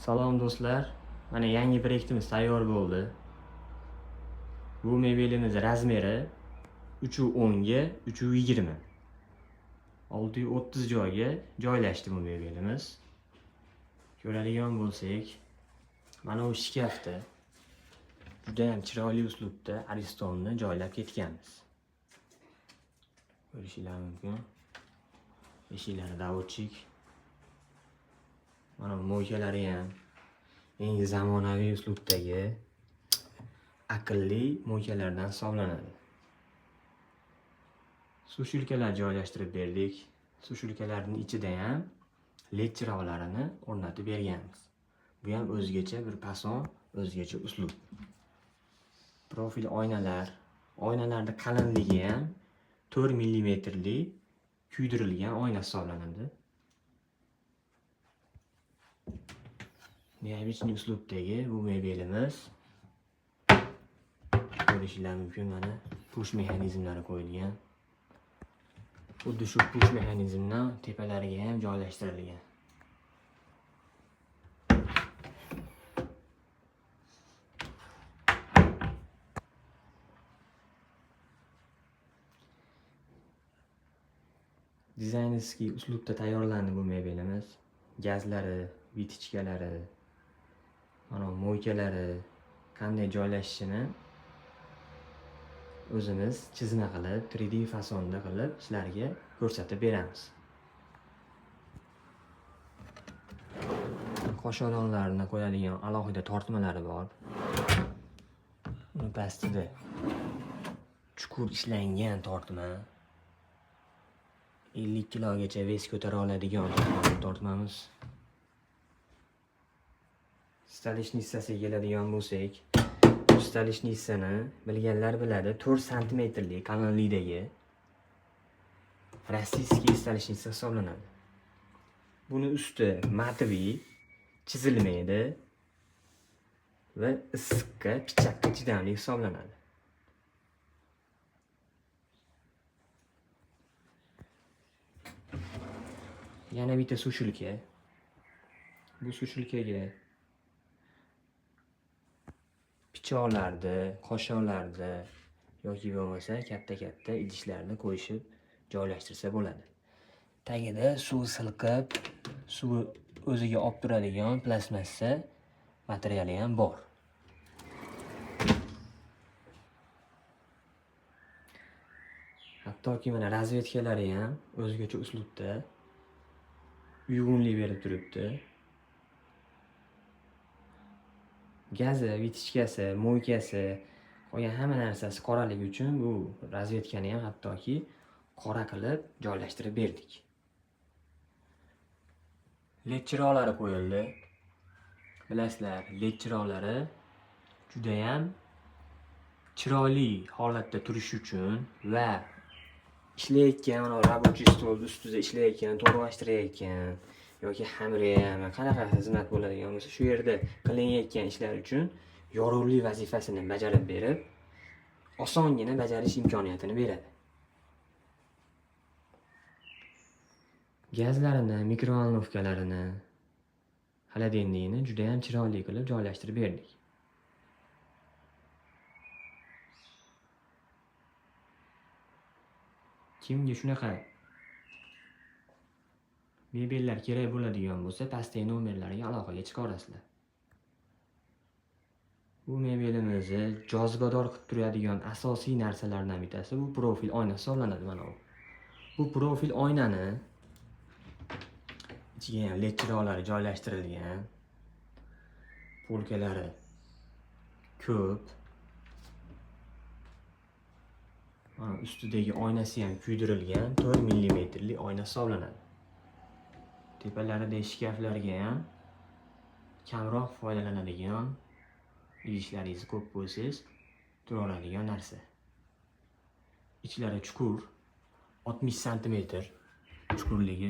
Salom do'stlar. Mana yangi proyektimiz tayyor bo'ldi. Bu mebelimiz razmeri 310 ga 320. 630 joyga joylashdi bu mebelimiz. Ko'radigan bo'lsak, mana bu shkafda juda ham chiroyli uslubda Aristonni joylab ketganmiz. Ko'rishingiz mumkin. Eshiklari davotchik. Mana bu mo'ykalari ham eng zamonaviy uslubdagi aqlli mo'ykalardan hisoblanadi. Sushilkalar joylashtirib berdik. Sushilkalarning ichida ham LED chiroqlarini o'rnatib berganmiz. Bu ham o'zgacha bir fason, o'zgacha uslub. Profil oynalar, oynalarning qalinligi ham 4 mm kuydirilgan oyna hisoblanadi. Neobichniy uslubdagi bu mebelimiz ko'rishingiz mumkin, mana push mexanizmlari qo'yilgan. Xuddi shu push mexanizmdan tepalariga ham joylashtirilgan. Dizaynerskiy uslubda tayyorlandi bu mebelimiz. Gazlari, vitichkalari, mana mo'ykalari qanday joylashishini o'zimiz chizma qilib, 3D fasonda qilib sizlarga ko'rsatib beramiz. Qoshodonlarni qo'yadigan alohida tortmalari bor. Uni pastida chuqur ishlangan tortma. 50 kilogacha ves ko'tara oladigan tortmamiz. Stalishni hissasiga keladigan bo'lsak, stalishni hissani bilganlar biladi, 4 santimetrlik qalinlikdagi rossiyskiy stalishni hissa hisoblanadi. Buni usti matviy, chizilmaydi va issiqqa, pichoqqa chidamli hisoblanadi. Yana bitta sushilka. Bu sushilkaga pichoqlarda, qoshoqlarda yoki bo'lmasa katta-katta idishlarni qo'yishib joylashtirsa bo'ladi. Tagida suv silqib, suv o'ziga olib turadigan plastmassa materiali ham bor. Hattoki mana razvedkalari ham o'zgacha uslubda uyg'unlik berib turibdi. Gazi, vitichkasi, mo'ykasi, qolgan hamma narsasi qoraligi uchun bu razvedkani ham hattoki qora qilib joylashtirib berdik. LED chiroqlari qo'yildi. Bilasizlar, LED chiroqlari juda ham chiroyli holatda turishi uchun va ishlayotgan, mana rabochiy stol ustida ishlayotgan, to'g'rilashtirayotgan yoki xamiriyam qanaqa xizmat bo'ladigan bo'lsa, shu yerda qilinayotgan ishlar uchun yorug'lik vazifasini bajarib berib, osongina bajarish imkoniyatini beradi. Gazlarini, mikrovalnovkalarini, xolodilnikni juda ham chiroyli qilib joylashtirib berdik. Kimga shunaqa mebellar kerak bo'ladigan bo'lsa, pastdagi nomerlarga aloqaga chiqarasizlar. Bu mebelimizni jozibador qilib turadigan asosiy narsalardan bittasi bu profil oyna hisoblanadi, mana bu. Bu profil oynani ichiga ham LED chiroqlari joylashtirilgan. Polkalari ko'p. Mana ustidagi oynasi ham kuydirilgan 4 mm oyna hisoblanadi. Tepalarida shkaflarga ham kamroq foydalanadigan, idishlaringizni ko'p qo'ysangiz tura oladigan narsa. Ichlari chuqur, 60 cm chuqurligi.